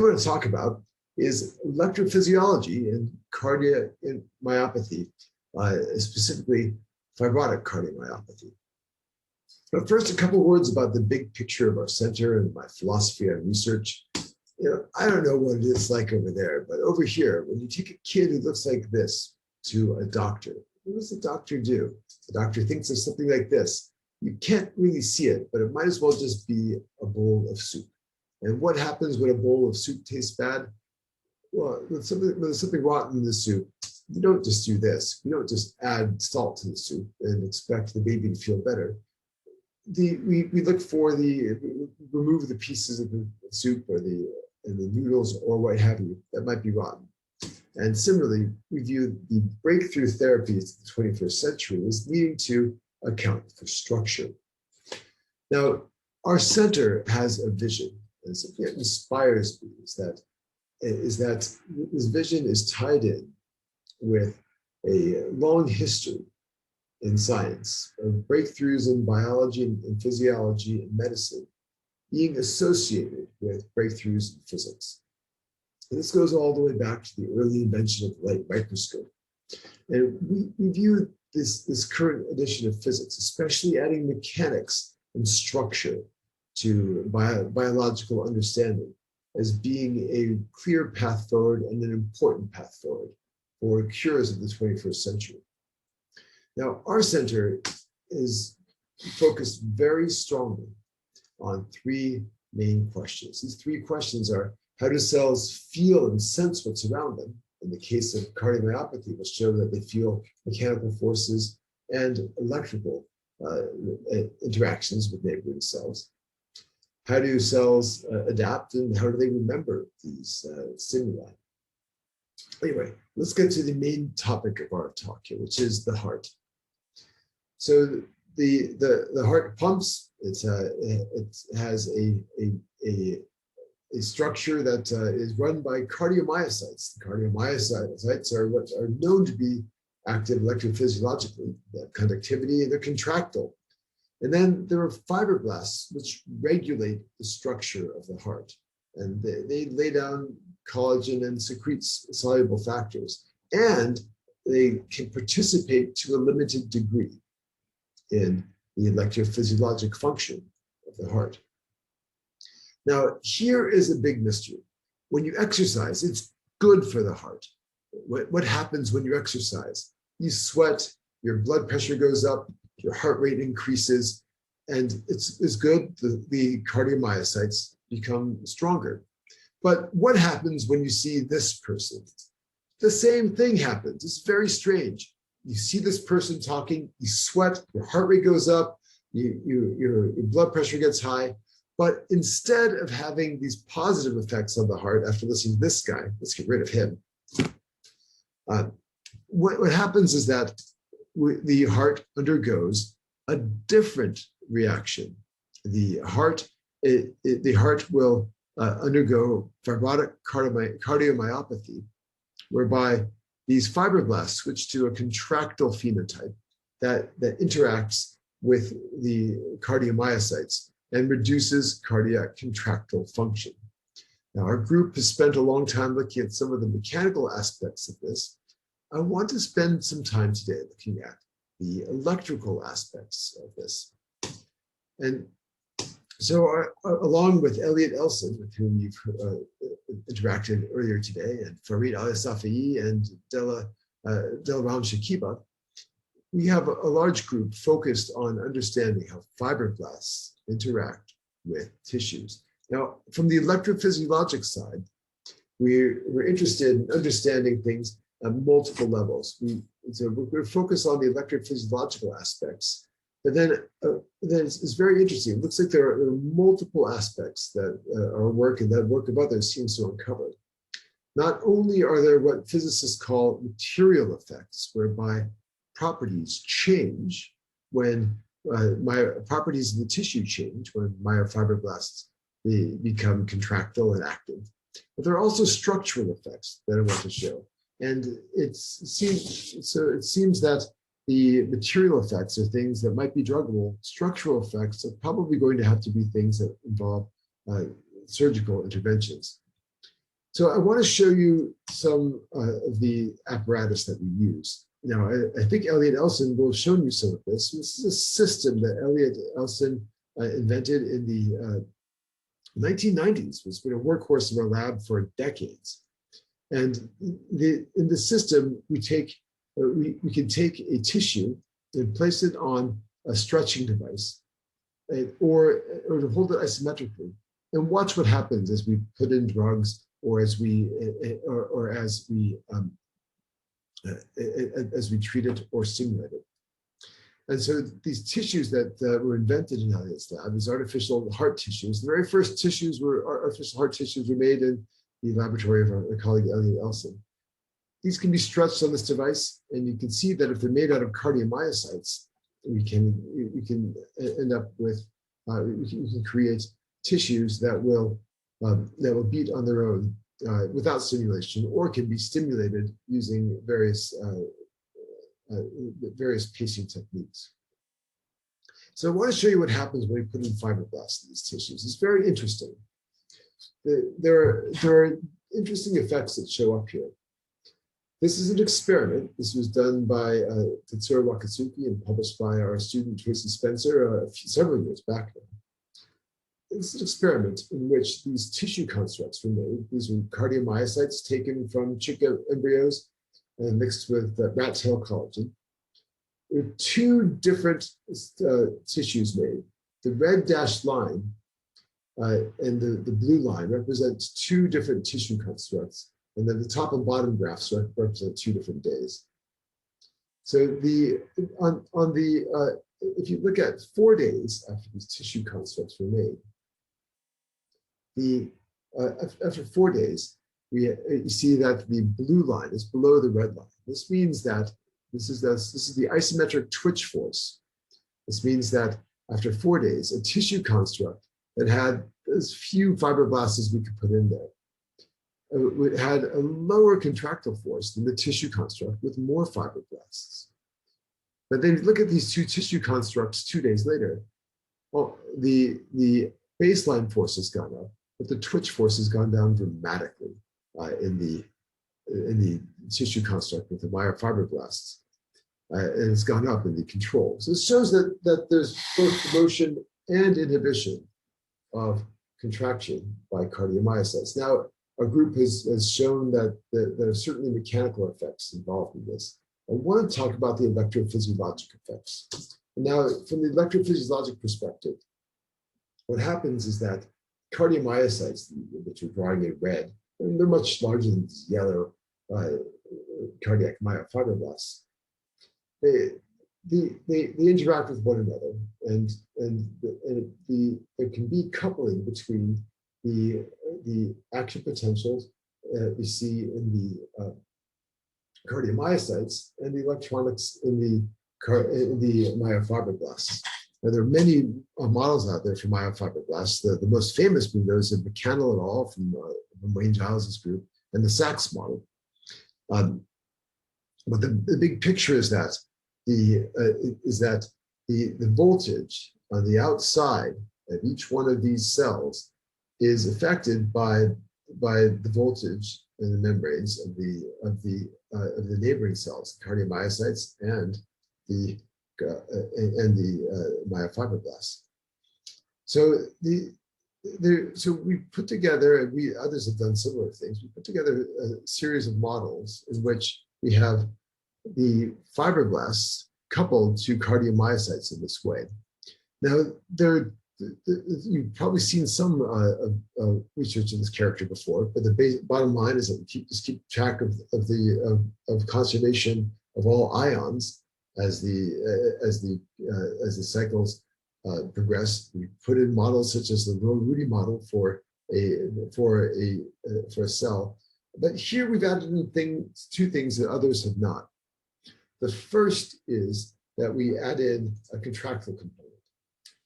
I'm going to talk about is electrophysiology and cardiomyopathy, specifically fibrotic cardiomyopathy. But first, a couple words about the big picture of our center and my philosophy on research. I don't know what it is like over there, but over here, when you take a kid who looks like this to a doctor, what does the doctor do? The doctor thinks of something like this. You can't really see it, but it might as well just be a bowl of soup. And what happens when a bowl of soup tastes bad? Well, when there's something rotten in the soup, you don't just do this. You don't just add salt to the soup and expect the baby to feel better. We look for remove the pieces of the soup or the noodles or what have you that might be rotten. And similarly, we view the breakthrough therapies of the 21st century as needing to account for structure. Now, our center has a vision, and something that inspires me is that this vision is tied in with a long history in science of breakthroughs in biology and physiology and medicine being associated with breakthroughs in physics. And this goes all the way back to the early invention of the light microscope. And we view this current edition of physics, especially adding mechanics and structure to biological understanding, as being a clear path forward and an important path forward for cures of the 21st century. Now, our center is focused very strongly on three main questions. These three questions are: how do cells feel and sense what's around them? In the case of cardiomyopathy, we'll show that they feel mechanical forces and electrical interactions with neighboring cells. How do cells adapt, and how do they remember these stimuli? Anyway, let's get to the main topic of our talk here, which is the heart. So the heart pumps. It has a structure that is run by cardiomyocytes. The cardiomyocytes are what are known to be active electrophysiologically. They have conductivity and they're contractile. And then there are fibroblasts, which regulate the structure of the heart. And they lay down collagen and secrete soluble factors. And they can participate to a limited degree in the electrophysiologic function of the heart. Now, here is a big mystery. When you exercise, it's good for the heart. What happens when you exercise? You sweat, your blood pressure goes up, your heart rate increases, and it's good. The cardiomyocytes become stronger. But what happens when you see this person? The same thing happens. It's very strange. You see this person talking, you sweat, your heart rate goes up, your blood pressure gets high. But instead of having these positive effects on the heart after listening to this guy, let's get rid of him. What happens is that the heart undergoes a different reaction. The heart will undergo fibrotic cardiomyopathy, whereby these fibroblasts switch to a contractile phenotype that interacts with the cardiomyocytes and reduces cardiac contractile function. Now, our group has spent a long time looking at some of the mechanical aspects of this. I want to spend some time today looking at the electrical aspects of this. And so along with Elliot Elson, with whom you've interacted earlier today, and Farid Al-Safai and Delram Shakiba, we have a large group focused on understanding how fibroblasts interact with tissues. Now, from the electrophysiologic side, we're interested in understanding things at multiple levels. We're focused on the electrophysiological aspects, but then it's very interesting. It looks like there are multiple aspects that our work and that work of others seems to uncover. Not only are there what physicists call material effects, whereby properties change when properties of the tissue change when myofibroblast become contractile and active. But there are also structural effects that I want to show. And it seems that the material effects are things that might be druggable. Structural effects are probably going to have to be things that involve surgical interventions. So I want to show you some of the apparatus that we use. Now, I think Elliot Elson will have shown you some of this. This is a system that Elliot Elson invented in the 1990s. It's been a workhorse of our lab for decades. And in the system, we can take a tissue and place it on a stretching device, or to hold it isometrically, and watch what happens as we put in drugs, or as we treat it or stimulate it. And so these tissues that were invented in Elliot's lab, these artificial heart tissues, the very first artificial heart tissues were made in the laboratory of our colleague Elliot Elson. These can be stretched on this device, and you can see that if they're made out of cardiomyocytes, we can end up with we can create tissues that will beat on their own without stimulation, or can be stimulated using various pacing techniques. So I want to show you what happens when we put in fibroblasts in these tissues. It's very interesting. There are interesting effects that show up here. This is an experiment. This was done by Tetsuro Wakatsuki and published by our student Casey Spencer several years back now. This is an experiment in which these tissue constructs were made. These were cardiomyocytes taken from chicken embryos and mixed with rat tail collagen. There are two different tissues made. The red dashed line and the blue line represent two different tissue constructs, and then the top and bottom graphs represent two different days. So if you look at 4 days after these tissue constructs were made, after 4 days, you see that the blue line is below the red line. This means that this is the isometric twitch force. This means that after 4 days, a tissue construct that had as few fibroblasts as we could put in there had a lower contractile force than the tissue construct with more fibroblasts. But then you look at these two tissue constructs 2 days later, well, the baseline force has gone up, but the twitch force has gone down dramatically in the tissue construct with the myofibroblasts. And it's gone up in the control. So this shows that there's both promotion and inhibition of contraction by cardiomyocytes. Now, our group has shown that there are certainly mechanical effects involved in this. I want to talk about the electrophysiologic effects. And now, from the electrophysiologic perspective, what happens is that cardiomyocytes, which are drawing in red, and they're much larger than yellow cardiac myofibroblasts. They interact with one another, and there can be coupling between the action potentials we see in the cardiomyocytes and the electronics in the myofibroblasts. Now, there are many models out there for myofibroblasts. The most famous being those of McCannell et al. From Wayne Giles's group, and the Sachs model. But the big picture is that the voltage on the outside of each one of these cells is affected by the voltage in the membranes of the neighboring cells, the cardiomyocytes and the myofibroblasts. So we put together, and others have done similar things. We put together a series of models in which we have the fibroblasts coupled to cardiomyocytes in this way. Now, you've probably seen some research in this character before, but the bottom line is that we just keep track of conservation of all ions as the cycles progress. We put in models such as the Rowe-Rudy model for a cell, but here we've added in two things that others have not. The first is that we add in a contractile component.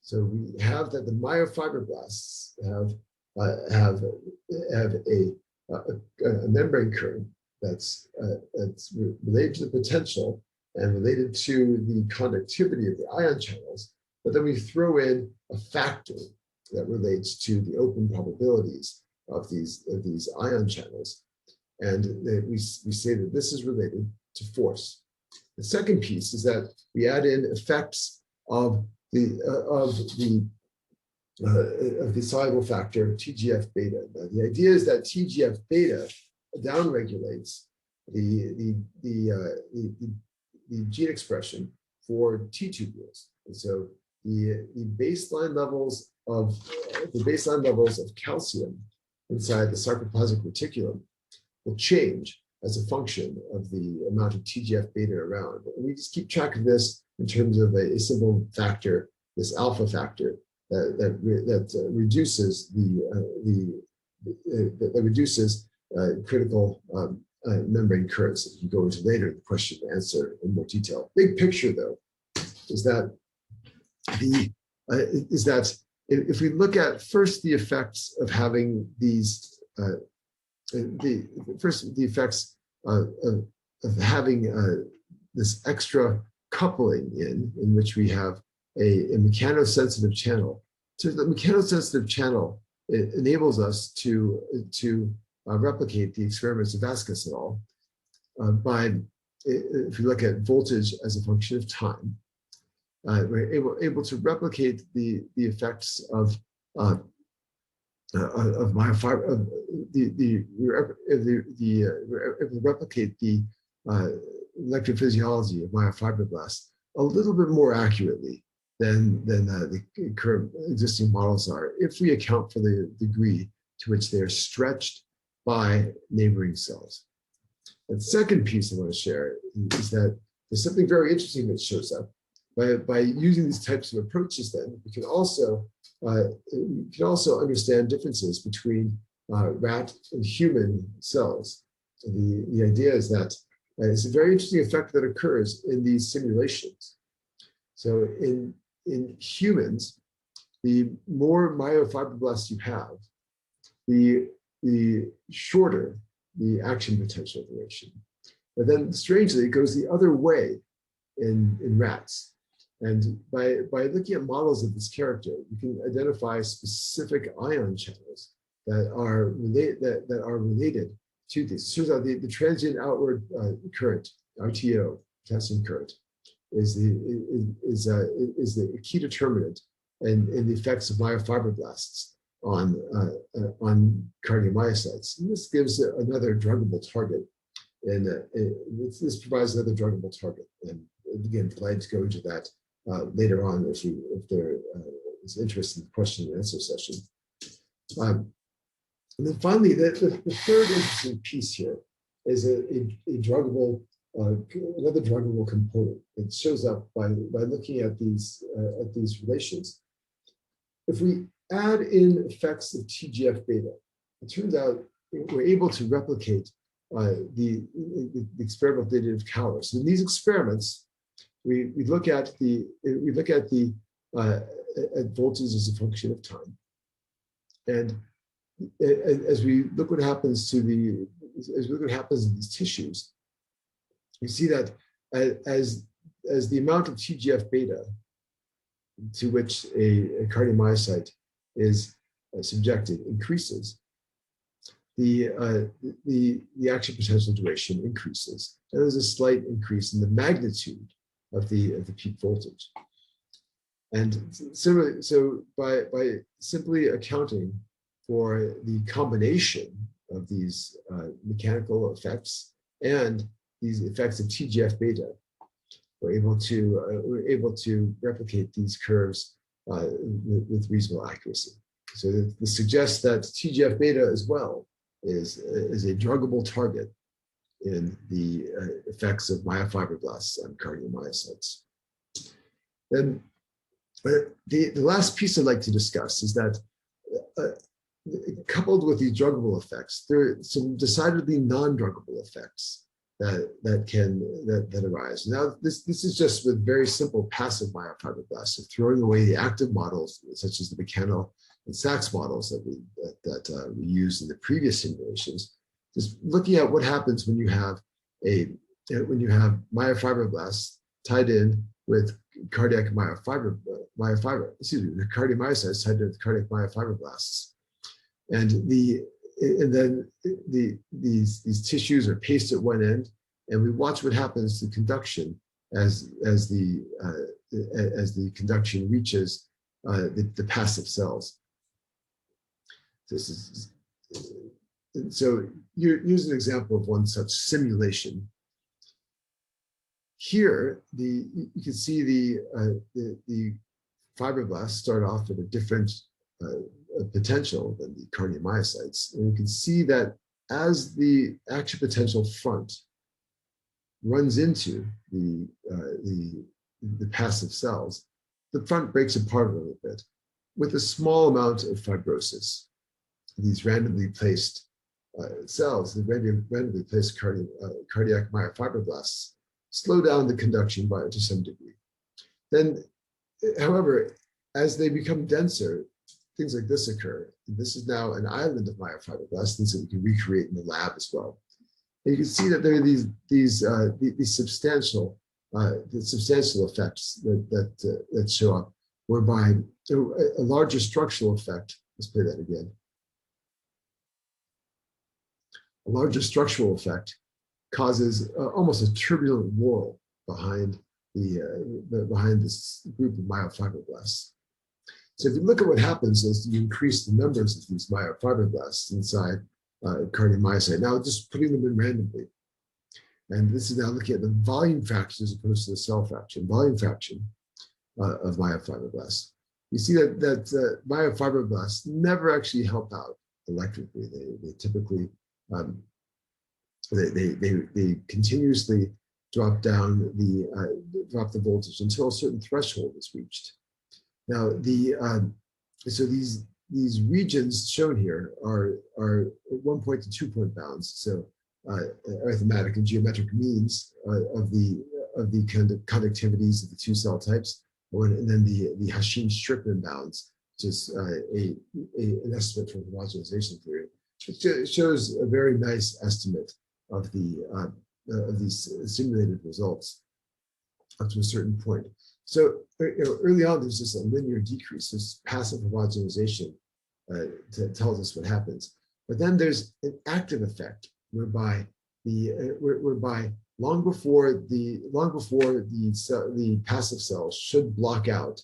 So we have that the myofibroblasts have a membrane current that's related to the potential and related to the conductivity of the ion channels, but then we throw in a factor that relates to the open probabilities of these ion channels. And we say that this is related to force. The second piece is that we add in effects of the soluble factor TGF beta. Now, the idea is that TGF beta downregulates the gene expression for T tubules, and so the baseline levels of calcium inside the sarcoplasmic reticulum will change as a function of the amount of TGF beta around. And we just keep track of this in terms of a simple factor, this alpha factor that reduces critical membrane currents that you can go into later in the question and answer in more detail. Big picture, though, is that if we look at first the effects of having these the effects of having this extra coupling in which we have a mechanosensitive channel. So the mechanosensitive channel, it enables us to replicate the experiments of Vasquez et al. By, if we look at voltage as a function of time, we're able to replicate the effects of myofiber, replicate the electrophysiology of myofibroblasts a little bit more accurately than the current existing models are, if we account for the degree to which they are stretched by neighboring cells. And the second piece I want to share is that there's something very interesting that shows up. By using these types of approaches, then we can also understand differences between rat and human cells. The idea is that it's a very interesting effect that occurs in these simulations. So in humans, the more myofibroblasts you have, the shorter the action potential duration. But then strangely, it goes the other way in rats. And by looking at models of this character, you can identify specific ion channels that are related to this. It turns out the transient outward current, RTO, potassium current, is the key determinant in the effects of myofibroblasts on cardiomyocytes. And this gives another druggable target, and this provides another druggable target. And again, glad to go into that later on if there is interest in the question and answer session. And then finally, the third interesting piece here is another druggable component. It shows up by looking at these relations. If we add in effects of TGF beta, it turns out we're able to replicate the experimental data of Cowler. So in these experiments, we look at voltage as a function of time, and as we look what happens in these tissues, you see that as the amount of TGF beta to which a cardiomyocyte is subjected increases, the action potential duration increases, and there's a slight increase in the magnitude of the peak voltage. And similarly, so by simply accounting for the combination of these mechanical effects and these effects of TGF beta, we're able to replicate these curves with reasonable accuracy. So this suggests that TGF beta as well is a druggable target in the effects of myofibroblasts on cardiomyocytes. Then the last piece I'd like to discuss is that coupled with these druggable effects, there are some decidedly non-druggable effects that arise. Now, this is just with very simple passive myofibroblasts, so throwing away the active models, such as the Mechano and Sachs models that we used in the previous simulations. Just looking at what happens when you have myofibroblasts tied in with cardiac cardiomyocytes tied in with cardiac myofibroblasts. And the and then these tissues are paced at one end, and we watch what happens to conduction as the conduction reaches the passive cells. This is so. Here's an example of one such simulation. Here, you can see the fibroblasts start off at a different potential than the cardiomyocytes, and you can see that as the action potential front runs into the passive cells, the front breaks apart a little bit with a small amount of fibrosis. These randomly placed cells, the randomly placed cardiac myofibroblasts, slow down the conduction to some degree. Then, however, as they become denser, things like this occur. This is now an island of myofibroblasts, things that we can recreate in the lab as well. And you can see that there are these substantial effects that show up, whereby a larger structural effect. Let's play that again. A larger structural effect causes almost a turbulent whirl behind this group of myofibroblasts. So if you look at what happens as you increase the numbers of these myofibroblasts inside cardiomyocyte, now just putting them in randomly, and this is now looking at the volume fraction as opposed to the cell fraction, volume fraction of myofibroblasts. You see that myofibroblasts never actually help out electrically. They typically they continuously drop down drop the voltage until a certain threshold is reached. Now so these regions shown here are 1 point to 2 point bounds. So arithmetic and geometric means of the conductivities of the two cell types, and then the Hashim-Strickland bounds, which is an estimate from homogenization theory. It shows a very nice estimate of these simulated results up to a certain point. So early on, there's just a linear decrease. This passive homogenization tells us what happens. But then there's an active effect whereby long before the passive cells should block out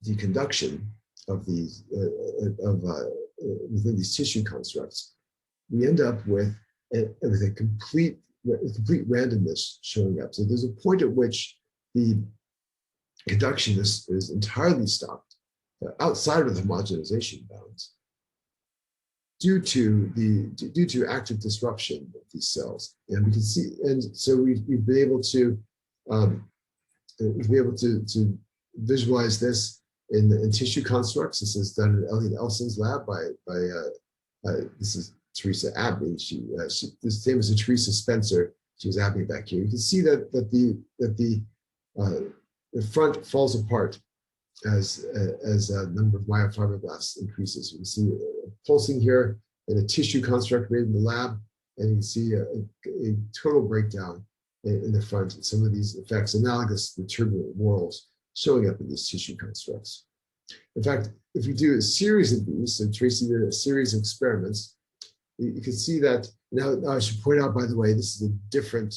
the conduction of these within these tissue constructs, we end up with a complete randomness showing up. So there's a point at which the conduction is entirely stopped outside of the homogenization bounds due to active disruption of these cells. And we can see, and so we've been able to visualize this in tissue constructs. This is done in Elliot Elson's lab by this is Teresa Abney. The same as Teresa Spencer. She was Abney back here. You can see that the front falls apart as a number of myofibroblasts increases. You can see pulsing here in a tissue construct made in the lab, and you can see a total breakdown in the front. Some of these effects analogous to the turbulent whirls showing up in these tissue constructs. In fact, if you do a series of these, so Tracy did a series of experiments, you can see that now I should point out, by the way, this is a different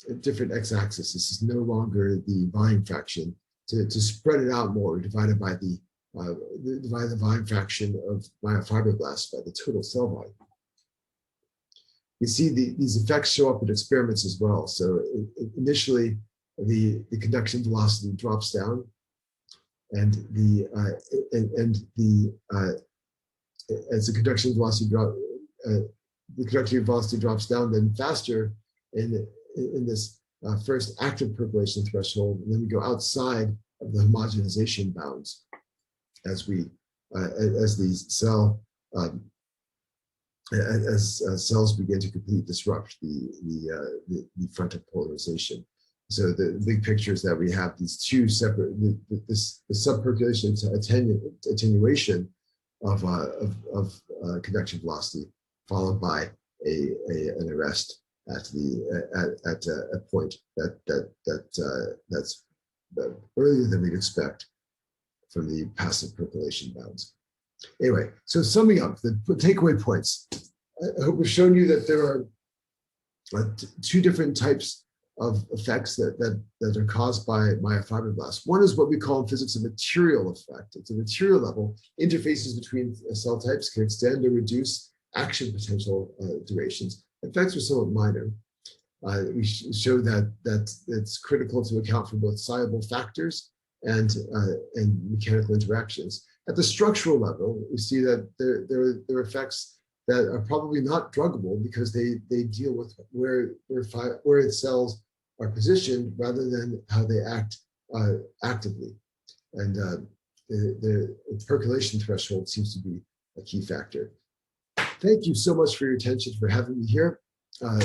x-axis. This is no longer the volume fraction. To spread it out more, divided by the volume fraction of myofibroblasts by the total cell volume. You see these effects show up in experiments as well. So initially, the conduction velocity drops down, and as the conduction velocity drops down, then faster in this first active percolation threshold, and then we go outside of the homogenization bounds as these cells begin to completely disrupt the frontal polarization. So the big picture is that we have these two separate, the subpercolation attenuation of conduction velocity, followed by an arrest at a point that's earlier than we'd expect from the passive percolation bounds. Anyway, so summing up the takeaway points, I hope we've shown you that there are two different types of effects that are caused by myofibroblasts. One is what we call in physics a material effect. It's a material level. Interfaces between cell types can extend or reduce action potential durations. Effects are somewhat minor. We showed that it's critical to account for both soluble factors and mechanical interactions. At the structural level, we see that there are effects that are probably not druggable because they deal with where cells are positioned rather than how they act actively. And the percolation threshold seems to be a key factor. Thank you so much for your attention, for having me here. I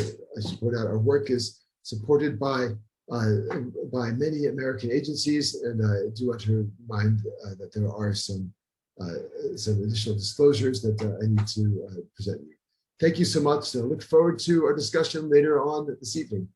should point out our work is supported by many American agencies, and I do want to remind that there are some additional disclosures that I need to present you. Thank you so much. I look forward to our discussion later on this evening.